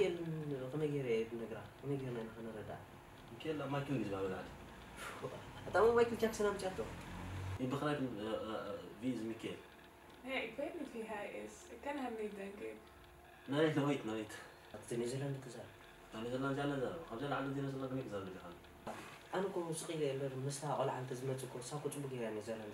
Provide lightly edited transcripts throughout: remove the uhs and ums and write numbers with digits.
ميكيل كما يجري نقرا كما يجري أنا ردا ميكيل لا مايكل جزء بعد أتامو مايكل جاكسون أم جاتو يبغى فيز ميكيل Nee, ik weet niet wie hij is. Ik ken hem niet, denk ik. Nee, nooit. في نيوزيلندا كذا نيوزيلندا جانا زارو خمسة عدد نيوزيلندا كم يكزار بيجان أنا كم موسيقي اللي مسها ولا عن تزمت كورسا كنت بقي يعني نيوزيلندا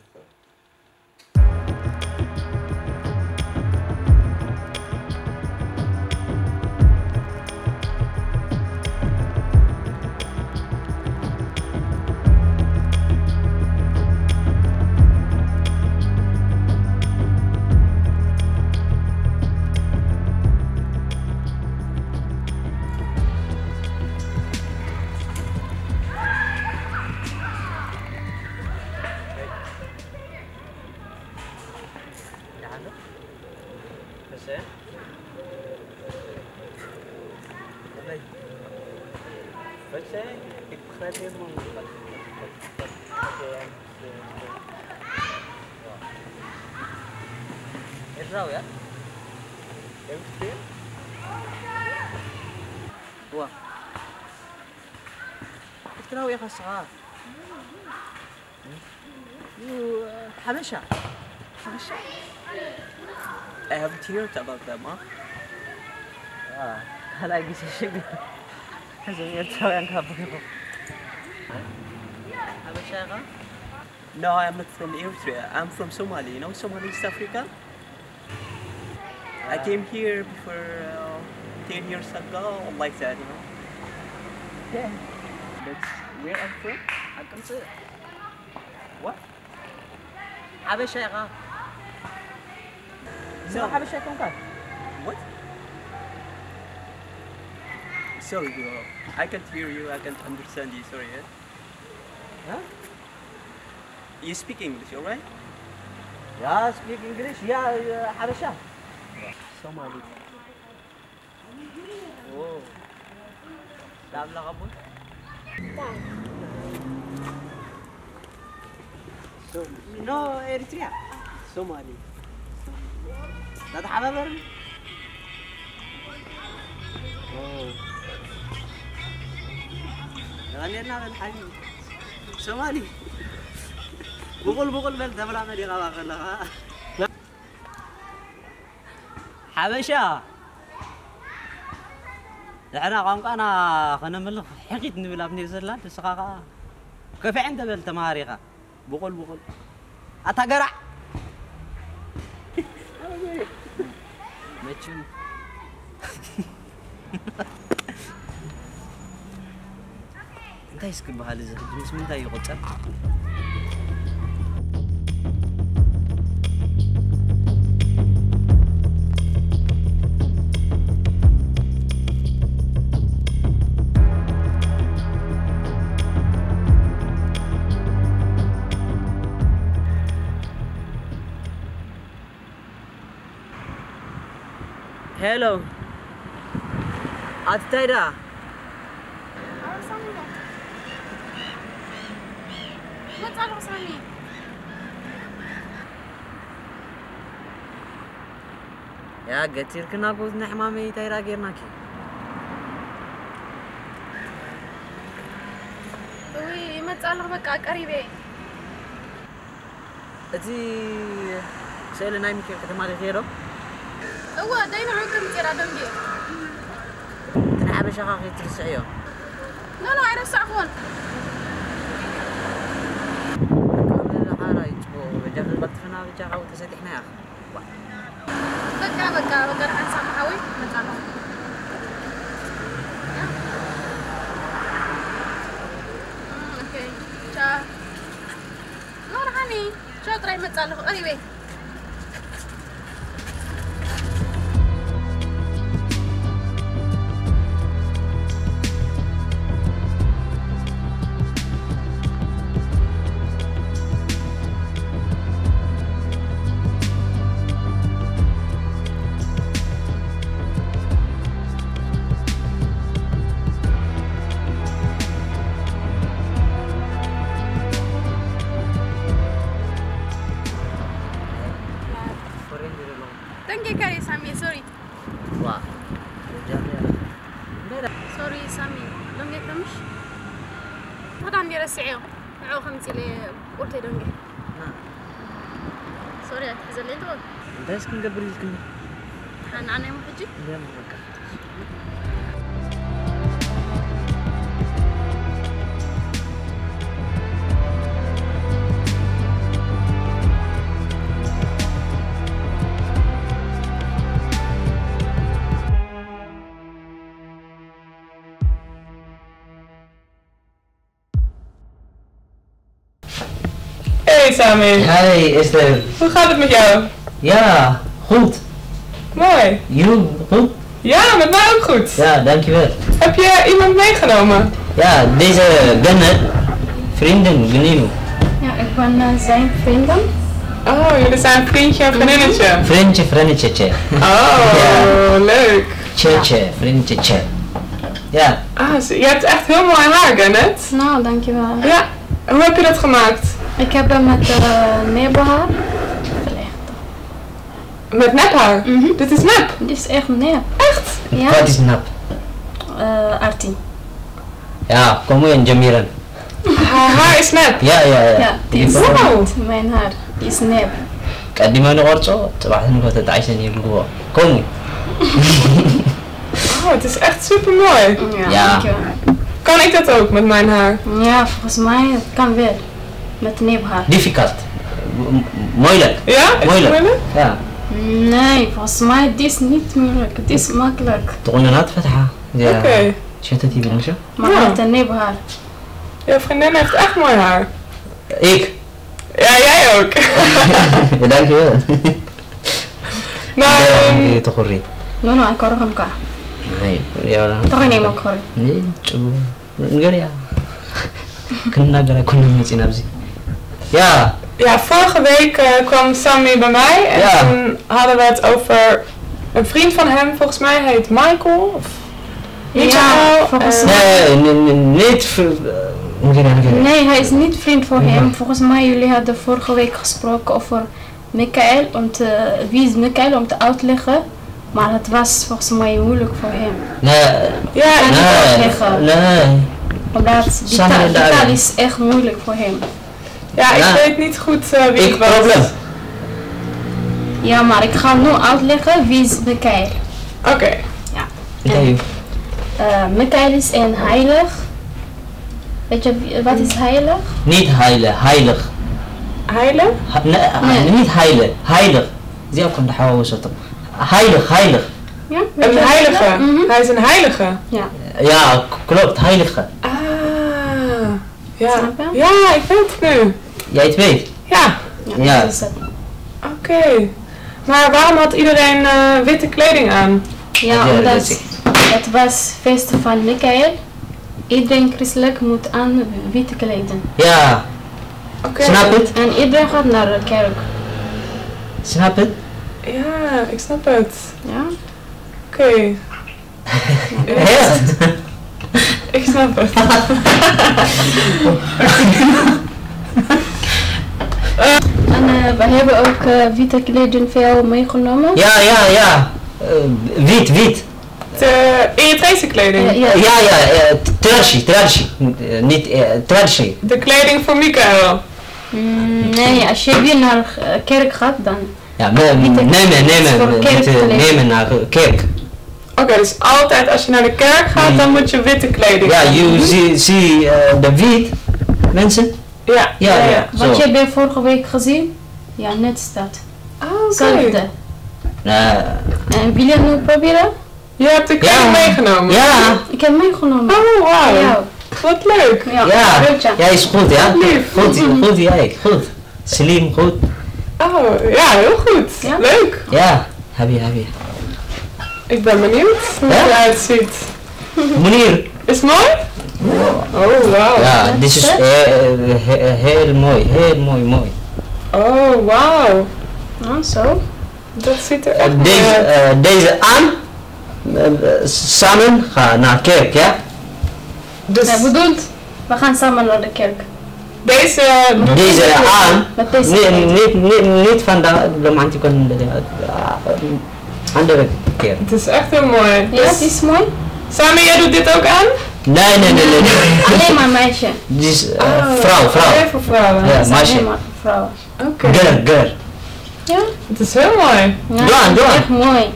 الراو يا كيف هو الراو يا خصها حبشة I haven't heard about them, huh? هلا جيس الشقة هذا الراو يا كابو حبشة No, I'm not from Eritrea. I'm from Somalia. You know Somalia, East Africa? I came here before 10 years ago, like that, you know. Yeah. That's where I'm from. I can say that. What? حبشة No. حبشة كم كان؟ What? Sorry, bro. I can't hear you. I can't understand you. Sorry. Huh? You speak English, alright? Yeah, speak English. Yeah, حبشة. Somali. Oh. Saan lang ka po? No, Eritrea. Somali. تتحبب برمي؟ Oh. غني لنا بالحبيب. Somali. بقول بل تبرع مدي غواق لها. حبشة. احنا قامقنا خنا ملخ حقيت نبلا بنيوزيلاند سقاقا كيف عنده بالتماريخه بقول اتقرع متشن انت يسكت بهالزه جمس من تاي يقطع Hello. Atayda. ما تعرف سامي يا قتير كنا قوز نحمامي تايرا غيرناكي. وي ما تعرف بقى قريبه اتي سيل نايم كيف كتماري غيره هو دايما عندكم ترى دمبي تنعب شقاقي ترسعيو لا عرس عفون حارة يتبو جاب البطفنا بجاقة وتسدحنا يا أخي بقى راح نسمع حوي ما تعرف اوكي شا نور هاني شو تراي ما تعرف قريبه فرين دي لون Thank you, Kari Sami. Sorry. wah jam ya سوري سامي دونجي كمش هذا عندي رسعيو معو خمسي لي قلت دونجي سوري هتحزن لي دول انت ايش كن قبل الكل حان انا يوم حجي يلا بقى Hey Sami, Hi Esther. hoe gaat het met jou? Ja, goed. Mooi. You, goed? Ja, met mij ook goed. Ja, dankjewel. Heb je iemand meegenomen? Ja, deze Gannet, vrienden, Gnino. Ja, ik ben zijn vrienden. Oh, jullie zijn vriendje en vriendinnetje. Vriendje, tje. Oh, Ja. leuk. Tje, vriendje, tje. Ja, Je hebt echt heel mooi haar, Gannet. Nou, dankjewel. Ja, hoe heb je dat gemaakt? Ik heb hem met nebenhaar verlegd. Met nephaar? Dit is nep. Dit is echt nep. Echt? Ja? wat is nap? 18. Ja, kom in, Jamiran. Haar haar is nep. Ja. Ja, die is Wow. niet mijn haar. Die is nep. قديما نغرزو صباحا كنت تعيشني الجوا كوني Oh, het is echt super mooi. Ja. Dankjewel. Kan ik dat ook met mijn haar? Ja, volgens mij het kan wel. Met nebenhaar. difficult moeilijk Ja? Is het moeilijk moeilijk? ja Nee, volgens mij dit is niet moeilijk. Het is makkelijk. تغنينات فتحة Oké. شتتي بنشا Maar Ja. met een nebenhaar. Jouw vriendin heeft echt mooi haar. ik Ja, jij ook. dankjewel Maar, تخري No, no, ik hoor hem ka. nee ja Toch niet meer hoor. nee نقول يا كنا قرا كنا ميتين أبزي ja ja, vorige week kwam Sammy bij mij en Ja. toen hadden we het over een vriend van hem, volgens mij heet Michael. Of Ja, volgens mij. nee niet Nee, hij is niet vriend voor hem. Volgens mij jullie hadden vorige week gesproken over Michael. Wie is Michael om te uitleggen. Maar het was volgens mij moeilijk voor hem. nee Ja, Kan niet uitleggen. nee Omdat die Samen taal duidelijk. is echt moeilijk voor hem. ja, ik Ja. weet niet goed wie ik het was. probleem Ja, maar ik ga nu uitleggen wie is Michael. Oké. okay Michael is een heilig. Weet je wat is heilig? niet heilig Heilig? Nee. niet heilig زي كنت حاول وسطهم heilig Ja? weet Een je wat heilige. dat is? Mhm. Hij is een heilige. Ja. ja klopt heilige Ah. Ja. Snap je? Ja, ik weet het nu. jij het weet Ja. Ja. Dat is het. Oké. Maar waarom had iedereen witte kleding aan? Ja, Ja, dat omdat is ik. het was feest van Michael. Iedereen christelijk moet aan witte kleden. ja Oké. snap het En iedereen gaat naar de kerk. snap het Ja, ik snap het. Ja? Oké. ja Ik snap het. En we hebben ook witte kleding voor jou meegenomen. ja wit In je trainingskleding. Ja. traditie niet traditie De kleding voor Michael. Nee, als je weer naar kerk gaat, dan. ja Voor nemen naar kerk Oké, dus altijd als je naar de kerk gaat, dan moet je witte kleding ja aan. you see de wit mensen Ja. ja Wat zo je hebt vorige week gezien? Ja, net staat. Oh, oké. Hetzelfde. En wil je het nu proberen? Je hebt de kleding meegenomen? ja Ik heb meegenomen. Oh, wauw. Ja. Wat leuk. ja Broodje. ja is goed ja Lief. goed jij goed slim goed Oh, ja, heel goed. Ja? Leuk. ja heb je Ik ben benieuwd hoe het Ja? eruit ziet. meneer Is het mooi? Oh, wauw. ja dit is heel mooi Oh, wauw. Ah, zo. Dat ziet er echt mooi uit. deze aan samen gaan naar kerk ja Dus Ja, bedoeld, we gaan samen naar de kerk. deze... deze aan Met deze niet van de mantie kan andere kerk Het is echt heel mooi. Ja, het is mooi. Sami, jij doet dit ook aan? Nee. Alleen maar meisje. Die is vrouw. Alleen voor vrouwen. Ja, Dat is meisje. alleen maar voor vrouwen. Oké. Girl. Ja? Het is heel mooi. Ja, Doe aan. echt mooi.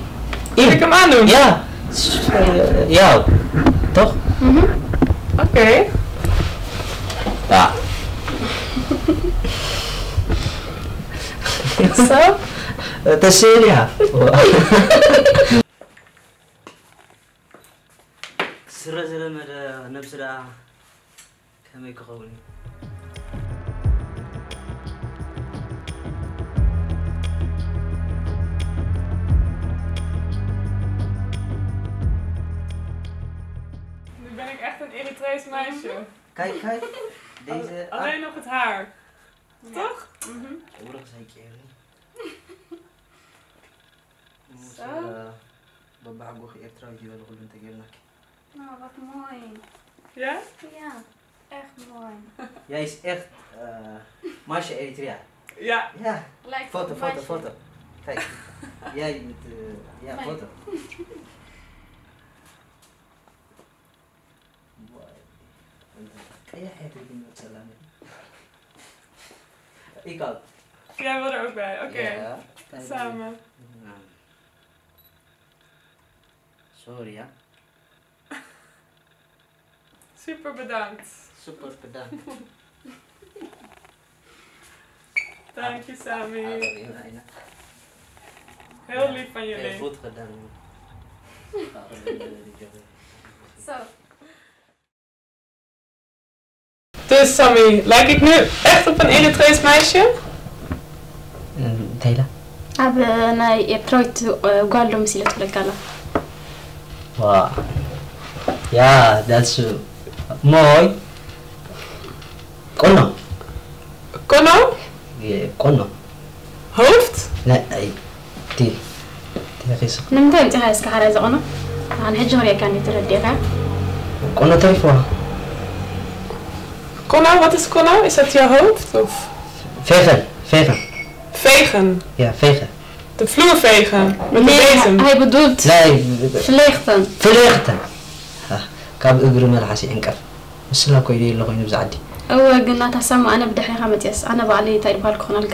Wil ik hem aandoen? Ja. Ja. Toch? Oké. Ja. Zo. تسيريها سر زلمة نفس دا كم يكون Nu ben ik echt een Eritrees meisje. Kijk deze Alleen nog het haar. Toch? oorlog zei ik eerder بابا عبو خير تراوي ولا قلنا انت قلناك Nou, wat mooi. Ja? Ja, echt mooi. jij is echt meisje Eritrea Ja. ja Lijkt foto op meisje. foto kijk jij met ja Nee. foto kan jij het doen met salami ik ook Jij wil er ook bij. Oké. ja Samen. sorry ja Super bedankt. super bedankt Dank je, Sami. Bijna. Heel lief van Heel jullie. goed gedaan. Zo. Dus Sami, lijk ik nu echt op een Eritrees meisje? تيلا ኣብ ናይ ኤርትራዊት ጓል ሎ መሲለ ትብለካ ኣላ wow yeah that's mooi قلنا Kono? قلنا Hoofd? لا تي رخيصة ንምንታይ ምፅኻ እስካ ሓራ ዝቕኖ ኣነ ሕጂ ክሪአካ እንዴ ትረዲኻ قلنا تعرفوها Kono, wat is kono? Is dat je hoofd? Of فيغن vegen? ja vegen De vloer vegen? Met de Nee, bezem? hij bedoelt لا vlechten. فليغتن ካብ እግሪ መልሓሲ ዕንቀፍ ምስላ ኮይደ የለ ኮይኑ ብዛዕዲ እወ ግን ናታ ሳማ ኣነ ብድሕሪኻ መፅያስ ኣነ ባዕለይ እንታይ ድባል ክኾነልካ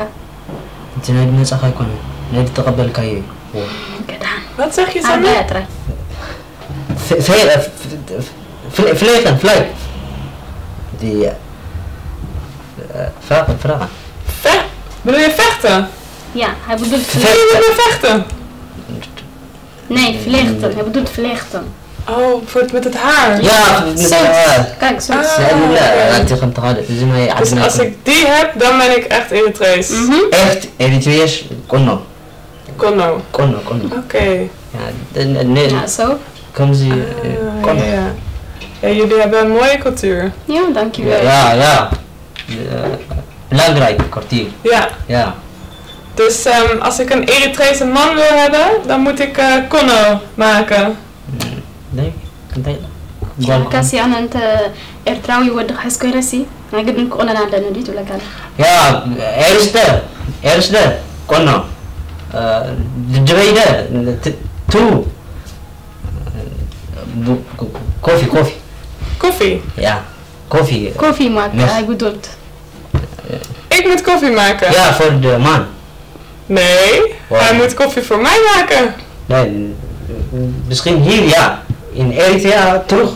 እቲ ናይ ብነፃኻ ኣይኮነን ናይ ተቐበልካዮ እዩ ገዳን Wat zeg je, Sami? ኣርባያ ጥራይ فليغن فلاي die vragen Bedoel je vechten? Ja, hij bedoelt Wil vlechten. je vechten? Nee, vlechten. Hij bedoelt vlechten. Oh, met het haar? ja Kijk, zo. لا انت خمت غالب زي ما هي Dus als ik die heb, dan ben ik echt Eritrees. echt Eritreërs konno Kono. Oké. Ja, zo. kom ze konno Ja. Ja, jullie hebben een mooie cultuur. Ja, dankjewel. ja belangrijk kwartier Ja. ja Dus als ik een Eritrese man wil hebben, dan moet ik kono maken. nee ካሲ ኣነ እንተ ኤርትራዊ ወዲ ክሕዝኮ ኢለሲ ናይ ግድን ክቆነና ኣለኒ ዲ ትብለካ ኣላ ja ኤርስደ ቆኖ ድበይደ ቱ ኮፊ Koffie. ja koffie ኮፊ ማክ Mes. hij bedoelt Ik moet koffie maken. ja voor de man Nee, Wow. hij moet koffie voor mij maken. nee misschien hier ja in Eritrea terug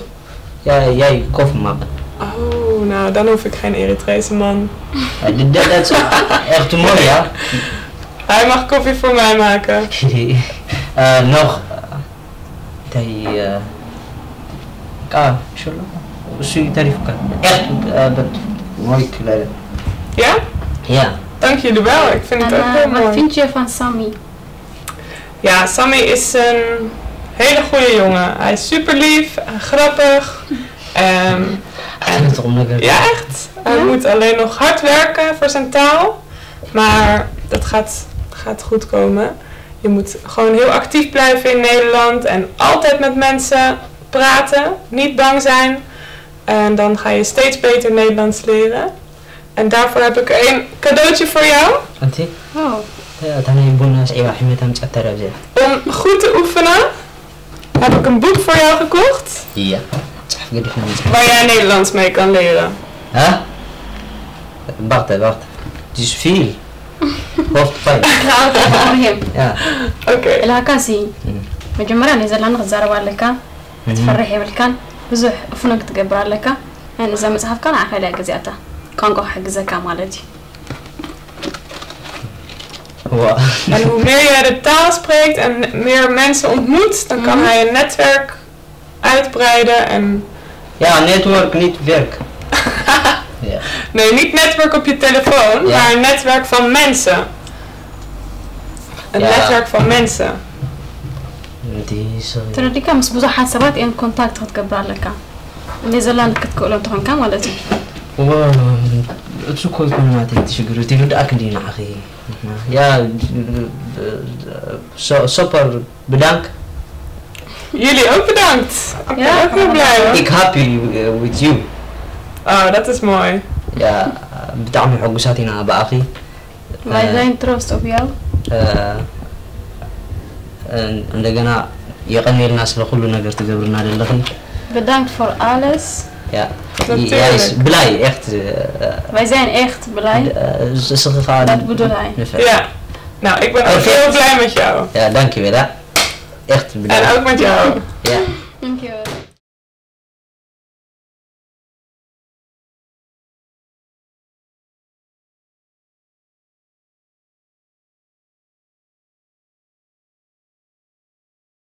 ja jij koffie maken Oh, nou dan hoef ik geen Eritrese man. dat is echt mooi ja Hij mag koffie voor mij maken. nog die شو شو تعرفك echt mooi kleden Ja? ja Dank jullie wel. Ik vind het ook heel en wat mooi. vind je van Sami? Ja, Sami is een hele goede jongen. Hij is super lief, grappig. toch om lekker Ja, echt. Hij moet alleen nog hard werken voor zijn taal. Maar dat gaat goed komen. Je moet gewoon heel actief blijven in Nederland. En altijd met mensen praten. Niet bang zijn. En dan ga je steeds beter Nederlands leren. En daarvoor heb ik een cadeautje voor jou. أنتِ Oh, تاني بونا سعيد حميتها متأثرة بزاف Om goed te oefenen heb ik een boek voor jou gekocht Ja. waar jij Nederlands mee kan leren. Huh? Wacht. Het is veel. Hoofd pijn. خلاص مهم Ja. Oké. إلها كاسي مجمرة نزلنا نغزار والكا تفرحي بالكان بزح فنك تقبر لك يعني إذا مصحف كان عخلي جزياته كان قح جزاك مالتي Wow. En hoe meer jij de taal spreekt en meer mensen ontmoet, dan kan hij een netwerk uitbreiden en... Ja, netwerk niet werk. Ja. Nee, niet netwerk op je telefoon, Ja. maar een netwerk van mensen. Een Ja. netwerk van mensen. Die is ترى دي كان مس بزح حسابات إن كونتاكت تقبر لك نزلنا كتقولون تكون كام مالتي شو كل ما تشجروا تقول أكلين أخي يا super bedankt. Jullie ook bedankt. Ik ben Ja. ook heel blij hoor. Ik happy with you. Oh, dat is mooi. يا بتعمل حقوساتنا بأخي. wij zijn troost op jou እንደገና የቀኔልና ስለ ሁሉ ነገር ትገብርና አይደለክም bedankt voor alles ያ Natuurlijk. ያይስ ብላይ echt wij zijn echt blij ስخخان dat bedoel hij Ja. Nou, ik ben ook Perfect. heel blij met jou. Ja, dankjewel. Echt En bedankt. ook met jou. Ja.